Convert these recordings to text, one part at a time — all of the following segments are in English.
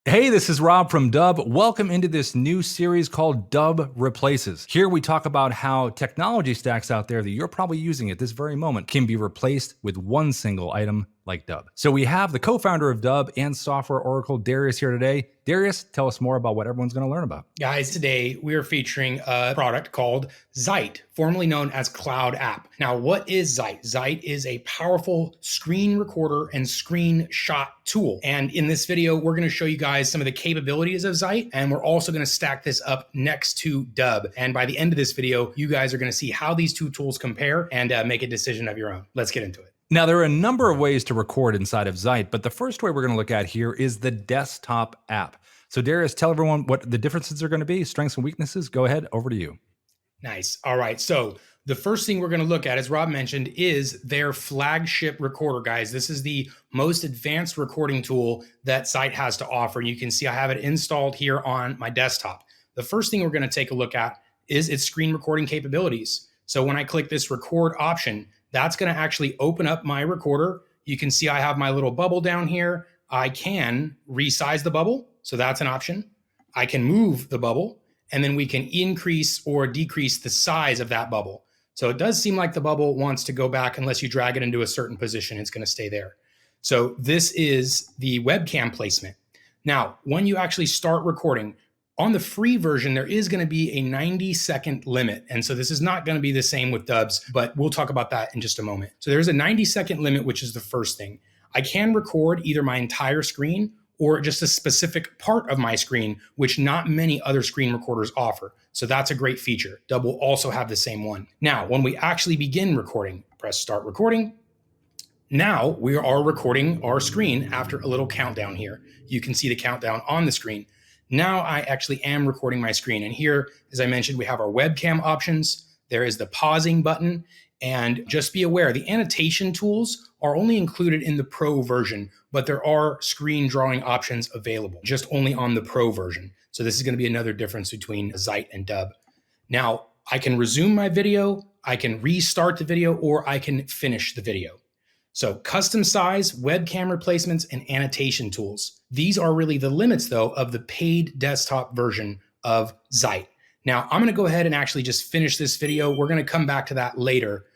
Hey, this is Rob from Dubb. Welcome into this new series called Dubb Replaces. Here we talk about how technology stacks out there that you're probably using at this very moment can be replaced with one single item like Dubb. So we have the co-founder of Dubb and Software Oracle, Darius, here today. Darius, tell us more about what everyone's going to learn about. Guys, today we are featuring a product called Zight, formerly known as CloudApp. Now, what is Zight? Zight is a powerful screen recorder and screenshot tool. And in this video, we're going to show you guys some of the capabilities of Zight, and we're also going to stack this up next to Dubb. And by the end of this video, you guys are going to see how these two tools compare and make a decision of your own. Let's get into it. Now, there are a number of ways to record inside of Zight, but the first way we're going to look at here is the desktop app. So Darius, tell everyone what the differences are going to be, strengths and weaknesses. Go ahead, over to you. Nice. All right. So the first thing we're going to look at, as Rob mentioned, is their flagship recorder, guys. This is the most advanced recording tool that Zight has to offer. And you can see I have it installed here on my desktop. The first thing we're going to take a look at is its screen recording capabilities. So when I click this record option, that's going to actually open up my recorder. You can see I have my little bubble down here. I can resize the bubble. So that's an option. I can move the bubble, and then we can increase or decrease the size of that bubble. So it does seem like the bubble wants to go back unless you drag it into a certain position. It's going to stay there. So this is the webcam placement. Now, when you actually start recording, on the free version, there is going to be a 90-second limit. And so this is not going to be the same with Dubb's, but we'll talk about that in just a moment. So there's a 90-second limit, which is the first thing. I can record either my entire screen or just a specific part of my screen, which not many other screen recorders offer. So that's a great feature. Dubb will also have the same one. Now, when we actually begin recording, press start recording. Now we are recording our screen after a little countdown here. You can see the countdown on the screen. Now I actually am recording my screen. And here, as I mentioned, we have our webcam options. There is the pausing button. And just be aware, the annotation tools are only included in the Pro version, but there are screen drawing options available, just only on the Pro version. So this is going to be another difference between Zight and Dubb. Now, I can resume my video, I can restart the video, or I can finish the video. So custom size, webcam replacements, and annotation tools. These are really the limits, though, of the paid desktop version of Zight. Now, I'm going to go ahead and actually just finish this video. We're going to come back to that later.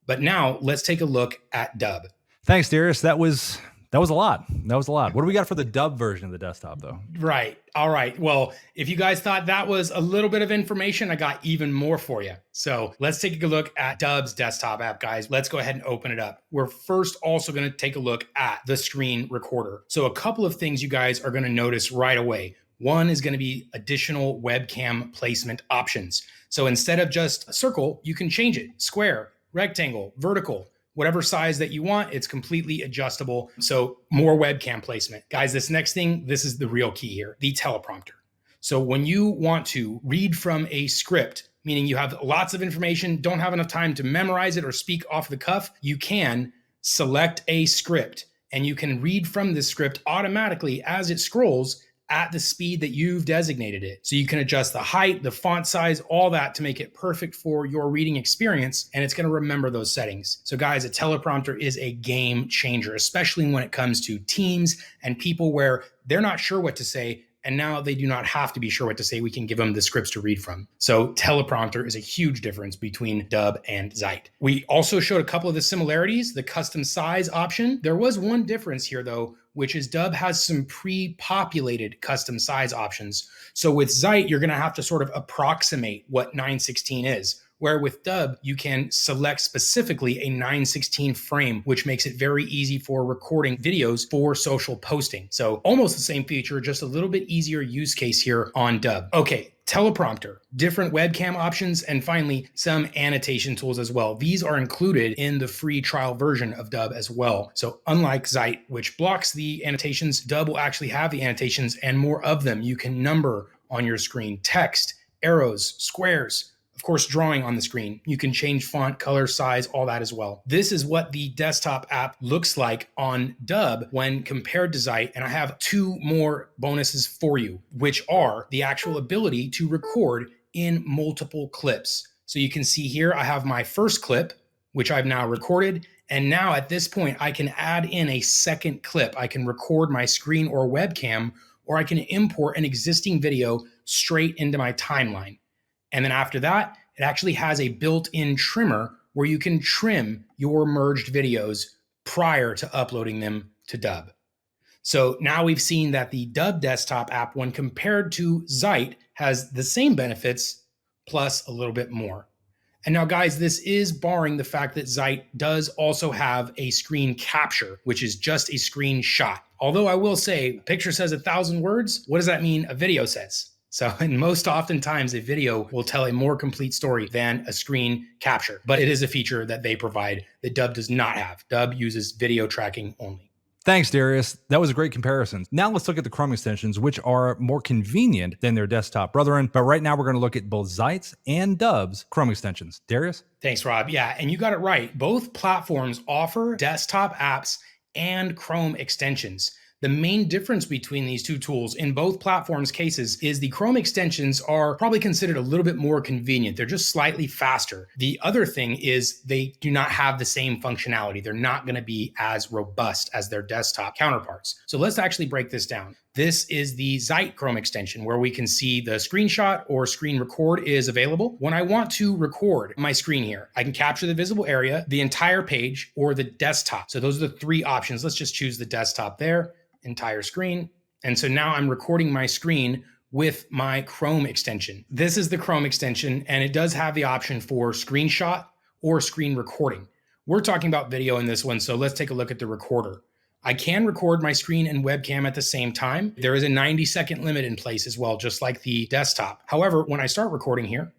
But now let's take a look at Dubb. Thanks, Darius. That was a lot. That was a lot. What do we got for the Dubb version of the desktop, though? Right. All right. Well, if you guys thought that was a little bit of information, I got even more for you. So let's take a look at Dubb's desktop app, guys. Let's go ahead and open it up. We're first also going to take a look at the screen recorder. So a couple of things you guys are going to notice right away. One is going to be additional webcam placement options. So instead of just a circle, you can change it. Square, rectangle, vertical, whatever size that you want. It's completely adjustable. So more webcam placement. Guys, this next thing, this is the real key here, the teleprompter. So when you want to read from a script, meaning you have lots of information, don't have enough time to memorize it or speak off the cuff, you can select a script and you can read from the script automatically as it scrolls at the speed that you've designated it. So you can adjust the height, the font size, all that to make it perfect for your reading experience, and it's going to remember those settings. So guys, a teleprompter is a game changer, especially when it comes to teams and people where they're not sure what to say, and now they do not have to be sure what to say. We can give them the scripts to read from. So teleprompter is a huge difference between Dubb and Zight. We also showed a couple of the similarities, the custom size option. There was one difference here though, which is Dubb has some pre-populated custom size options. So with Zight, you're going to have to sort of approximate what 916 is. Where with Dubb, you can select specifically a 916 frame, which makes it very easy for recording videos for social posting. So almost the same feature, just a little bit easier use case here on Dubb. Okay, teleprompter, different webcam options, and finally, some annotation tools as well. These are included in the free trial version of Dubb as well. So unlike Zight, which blocks the annotations, Dubb will actually have the annotations and more of them. You can number on your screen, text, arrows, squares, of course, drawing on the screen. You can change font, color, size, all that as well. This is what the desktop app looks like on Dubb when compared to Zight. And I have two more bonuses for you, which are the actual ability to record in multiple clips. So you can see here, I have my first clip, which I've now recorded. And now at this point, I can add in a second clip. I can record my screen or webcam, or I can import an existing video straight into my timeline. And then after that, it actually has a built-in trimmer where you can trim your merged videos prior to uploading them to Dubb. So now we've seen that the Dubb Desktop app, when compared to Zight, has the same benefits plus a little bit more. And now, guys, this is barring the fact that Zight does also have a screen capture, which is just a screenshot. Although I will say, a picture says 1,000 words. What does that mean a video says? So, and most oftentimes a video will tell a more complete story than a screen capture, but it is a feature that they provide that Dubb does not have. Dubb uses video tracking only. Thanks, Darius. That was a great comparison. Now let's look at the Chrome extensions, which are more convenient than their desktop brethren. But right now we're going to look at both Zight's and Dubb's Chrome extensions. Darius? Thanks, Rob. Yeah, and you got it right. Both platforms offer desktop apps and Chrome extensions. The main difference between these two tools in both platforms' cases is the Chrome extensions are probably considered a little bit more convenient. They're just slightly faster. The other thing is they do not have the same functionality. They're not going to be as robust as their desktop counterparts. So let's actually break this down. This is the Zight Chrome extension where we can see the screenshot or screen record is available. When I want to record my screen here, I can capture the visible area, the entire page, or the desktop. So those are the three options. Let's just choose the desktop there. Entire screen. And so now I'm recording my screen with my Chrome extension. This is the Chrome extension, and it does have the option for screenshot or screen recording. We're talking about video in this one, so let's take a look at the recorder. I can record my screen and webcam at the same time. There is a 90-second limit in place as well, just like the desktop. However, when I start recording here,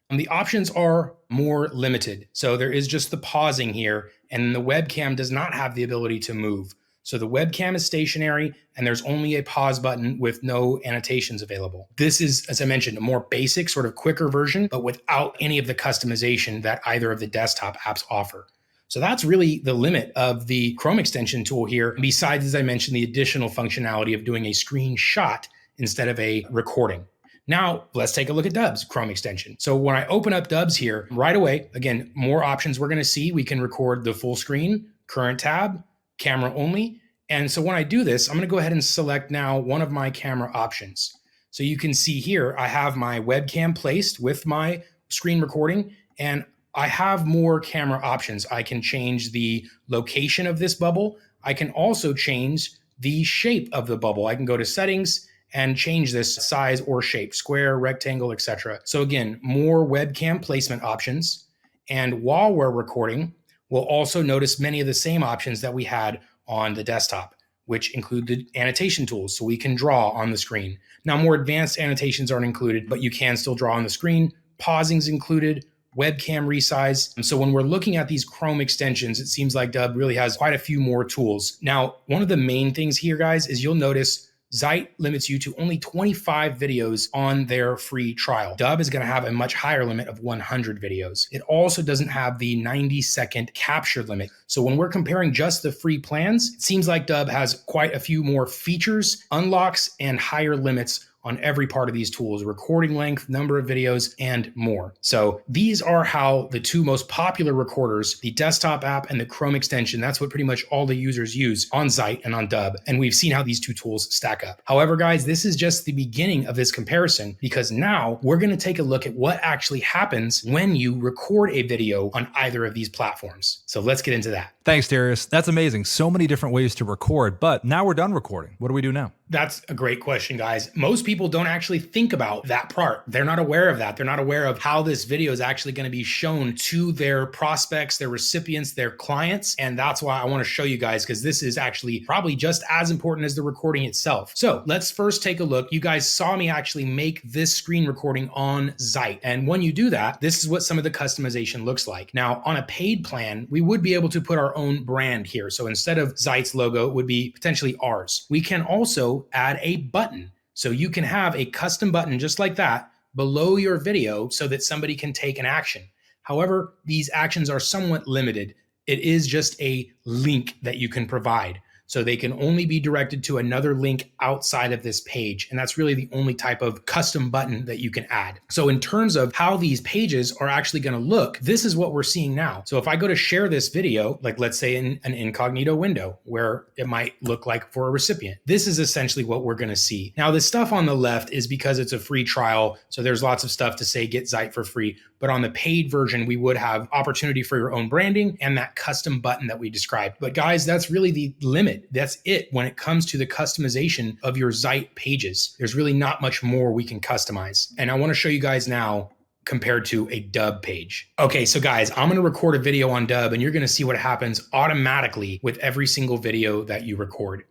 the options are more limited. So there is just the pausing here, and the webcam does not have the ability to move. So the webcam is stationary and there's only a pause button with no annotations available. This is, as I mentioned, a more basic, sort of quicker version, but without any of the customization that either of the desktop apps offer. So that's really the limit of the Chrome extension tool here. Besides, as I mentioned, the additional functionality of doing a screenshot instead of a recording. Now, let's take a look at Dubb's Chrome extension. So when I open up Dubb's here, right away, again, more options we're going to see. We can record the full screen, current tab, camera only. And so when I do this, I'm going to go ahead and select now one of my camera options. So you can see here, I have my webcam placed with my screen recording, and I have more camera options. I can change the location of this bubble. I can also change the shape of the bubble. I can go to settings and change this size or shape, square, rectangle, etc. So again, more webcam placement options. And while we're recording, we'll also notice many of the same options that we had on the desktop, which include the annotation tools, so we can draw on the screen. Now, more advanced annotations aren't included, but you can still draw on the screen. Pausing's included, webcam resize. And so when we're looking at these Chrome extensions, it seems like Dubb really has quite a few more tools. Now, one of the main things here, guys, is you'll notice Zight limits you to only 25 videos on their free trial. Dubb is going to have a much higher limit of 100 videos. It also doesn't have the 90-second capture limit. So when we're comparing just the free plans, it seems like Dubb has quite a few more features, unlocks, and higher limits on every part of these tools: recording length, number of videos, and more. So these are how the two most popular recorders, the desktop app and the Chrome extension, that's what pretty much all the users use on Zight and on Dubb. And we've seen how these two tools stack up. However, guys, this is just the beginning of this comparison, because now we're going to take a look at what actually happens when you record a video on either of these platforms. So let's get into that. Thanks, Darius. That's amazing. So many different ways to record, but now we're done recording. What do we do now? That's a great question, guys. Most people don't actually think about that part. They're not aware of that. They're not aware of how this video is actually going to be shown to their prospects, their recipients, their clients. And that's why I want to show you guys, because this is actually probably just as important as the recording itself. So let's first take a look. You guys saw me actually make this screen recording on Zight. And when you do that, this is what some of the customization looks like. Now, on a paid plan, we would be able to put our own brand here. So instead of Zight's logo, it would be potentially ours. We can also add a button. So you can have a custom button just like that below your video so that somebody can take an action. However, these actions are somewhat limited. It is just a link that you can provide. So they can only be directed to another link outside of this page. And that's really the only type of custom button that you can add. So in terms of how these pages are actually going to look, this is what we're seeing now. So if I go to share this video, like let's say in an incognito window where it might look like for a recipient, this is essentially what we're going to see. Now, the stuff on the left is because it's a free trial. So there's lots of stuff to say get Zight for free. But on the paid version, we would have opportunity for your own branding and that custom button that we described. But guys, that's really the limit. That's it when it comes to the customization of your Zight pages. There's really not much more we can customize. And I want to show you guys now compared to a Dubb page. Okay, so guys, I'm going to record a video on Dubb and you're going to see what happens automatically with every single video that you record.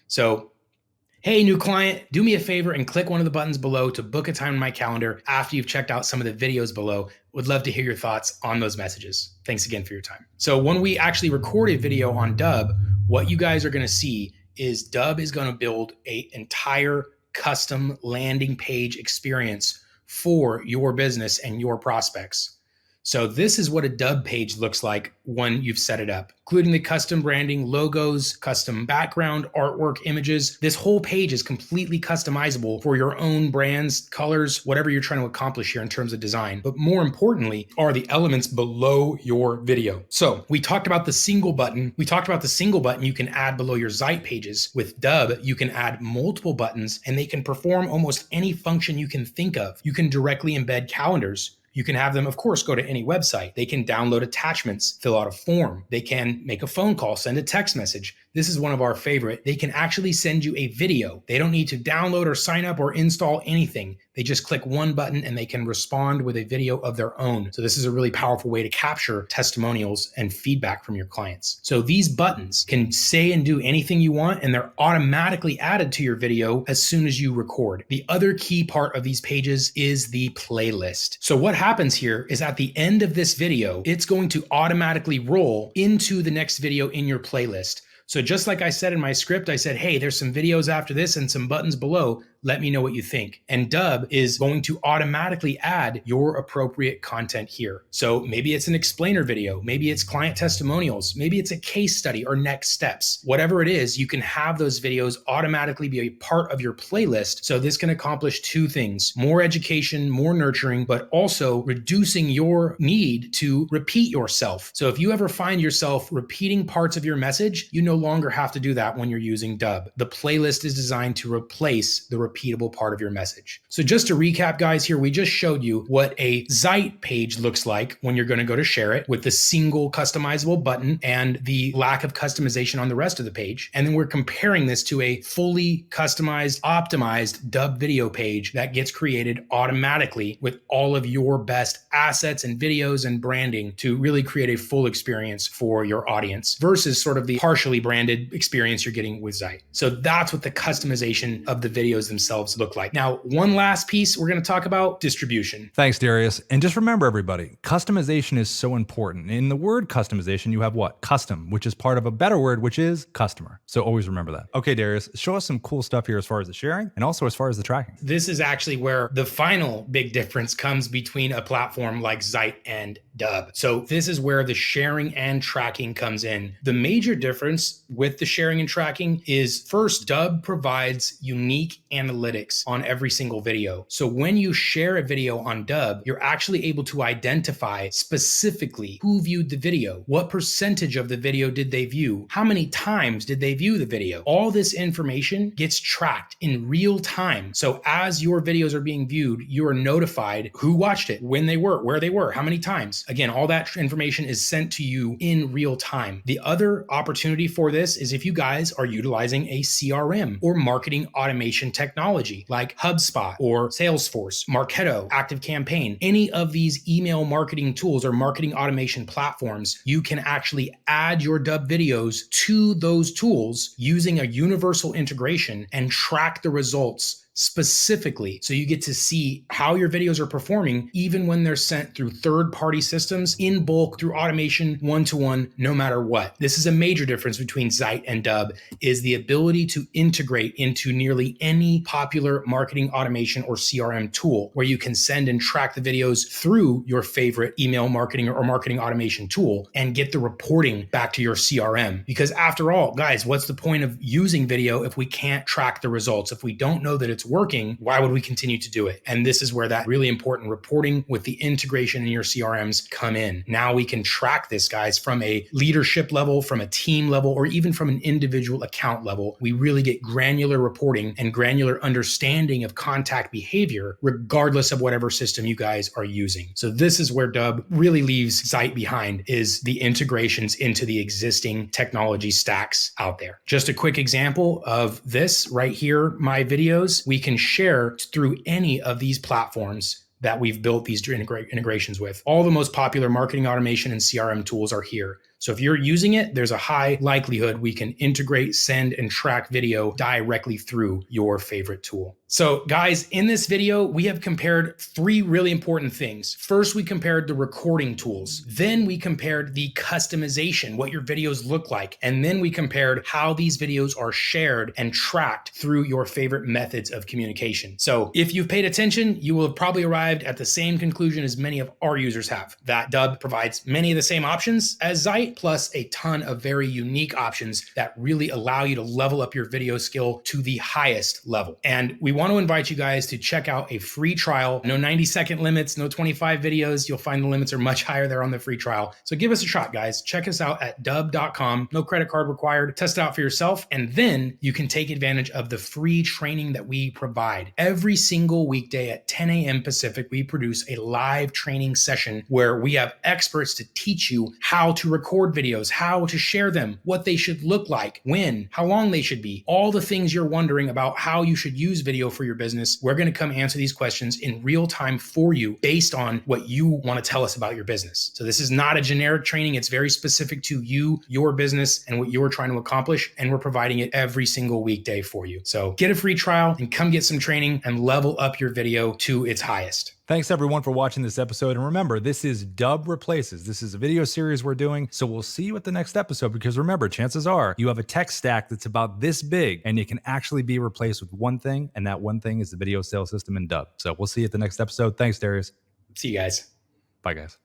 So hey, new client, do me a favor and click one of the buttons below to book a time in my calendar after you've checked out some of the videos below. Would love to hear your thoughts on those messages. Thanks again for your time. So when we actually record a video on Dubb, what you guys are going to see is Dubb is going to build an entire custom landing page experience for your business and your prospects. So this is what a Dubb page looks like when you've set it up, including the custom branding, logos, custom background, artwork, images. This whole page is completely customizable for your own brands, colors, whatever you're trying to accomplish here in terms of design. But more importantly are the elements below your video. So we talked about the single button. We talked about the single button you can add below your Zight pages. With Dubb, you can add multiple buttons and they can perform almost any function you can think of. You can directly embed calendars. You can have them, of course, go to any website. They can download attachments, fill out a form. They can make a phone call, send a text message. This is one of our favorite. They can actually send you a video. They don't need to download or sign up or install anything. They just click one button and they can respond with a video of their own. So this is a really powerful way to capture testimonials and feedback from your clients. So these buttons can say and do anything you want, and they're automatically added to your video as soon as you record. The other key part of these pages is the playlist. So what happens here is at the end of this video, it's going to automatically roll into the next video in your playlist. So just like I said in my script, I said, hey, there's some videos after this and some buttons below. Let me know what you think. And Dubb is going to automatically add your appropriate content here. So maybe it's an explainer video, maybe it's client testimonials, maybe it's a case study or next steps. Whatever it is, you can have those videos automatically be a part of your playlist. So this can accomplish two things: more education, more nurturing, but also reducing your need to repeat yourself. So if you ever find yourself repeating parts of your message, you no longer have to do that when you're using Dubb. The playlist is designed to replace the repeatable part of your message. So just to recap, guys, here we just showed you what a Zight page looks like when you're going to go to share it with the single customizable button and the lack of customization on the rest of the page. And then we're comparing this to a fully customized, optimized Dubb video page that gets created automatically with all of your best assets and videos and branding to really create a full experience for your audience versus sort of the partially branded experience you're getting with Zight. So that's what the customization of the videos themselves look like. Now, one last piece we're going to talk about: distribution. Thanks, Darius. And just remember, everybody, customization is so important. In the word customization, you have what? Custom, which is part of a better word, which is customer. So always remember that. Okay, Darius, show us some cool stuff here as far as the sharing and also as far as the tracking. This is actually where the final big difference comes between a platform like Zight and Dubb. So this is where the sharing and tracking comes in. The major difference with the sharing and tracking is, first, Dubb provides unique analytics on every single video. So when you share a video on Dubb, you're actually able to identify specifically who viewed the video, what percentage of the video did they view, how many times did they view the video. All this information gets tracked in real time. So as your videos are being viewed, you are notified who watched it, when they were, where they were, how many times. Again, all that information is sent to you in real time. The other opportunity for this is if you guys are utilizing a CRM or marketing automation technology like HubSpot or Salesforce, Marketo, ActiveCampaign, any of these email marketing tools or marketing automation platforms, you can actually add your Dubb videos to those tools using a universal integration and track the results specifically so you get to see how your videos are performing even when they're sent through third-party systems in bulk through automation one-to-one, no matter what. This is a major difference between Zight and Dubb, is the ability to integrate into nearly any popular marketing automation or CRM tool where you can send and track the videos through your favorite email marketing or marketing automation tool and get the reporting back to your CRM. Because after all, guys, what's the point of using video if we can't track the results? If we don't know that it's working, why would we continue to do it? And this is where that really important reporting with the integration in your CRMs come in. Now we can track this, guys, from a leadership level, from a team level, or even from an individual account level. We really get granular reporting and granular understanding of contact behavior, regardless of whatever system you guys are using. So this is where Dubb really leaves Zight behind, is the integrations into the existing technology stacks out there. Just a quick example of this right here, my videos, we can share through any of these platforms that we've built these integrations with. All the most popular marketing automation and CRM tools are here. So if you're using it, there's a high likelihood we can integrate, send, and track video directly through your favorite tool. So guys, in this video, we have compared 3 really important things. First, we compared the recording tools. Then we compared the customization, what your videos look like. And then we compared how these videos are shared and tracked through your favorite methods of communication. So if you've paid attention, you will have probably arrived at the same conclusion as many of our users have, that Dubb provides many of the same options as Zight, plus a ton of very unique options that really allow you to level up your video skill to the highest level. And we want to invite you guys to check out a free trial. No 90-second limits, no 25 videos. You'll find the limits are much higher there on the free trial. So give us a shot, guys. Check us out at dubb.com. No credit card required. Test it out for yourself. And then you can take advantage of the free training that we provide. Every single weekday at 10 a.m. Pacific, we produce a live training session where we have experts to teach you how to record videos, how to share them, what they should look like, when, how long they should be, all the things you're wondering about how you should use video for your business. We're going to come answer these questions in real time for you based on what you want to tell us about your business. So this is not a generic training. It's very specific to you, your business, and what you're trying to accomplish. And we're providing it every single weekday for you. So get a free trial and come get some training and level up your video to its highest. Thanks everyone for watching this episode. And remember, this is Dubb Replaces. This is a video series we're doing. So we'll see you at the next episode, because remember, chances are you have a tech stack that's about this big and it can actually be replaced with one thing. And that one thing is the video sales system in Dubb. So we'll see you at the next episode. Thanks, Darius. See you guys. Bye, guys.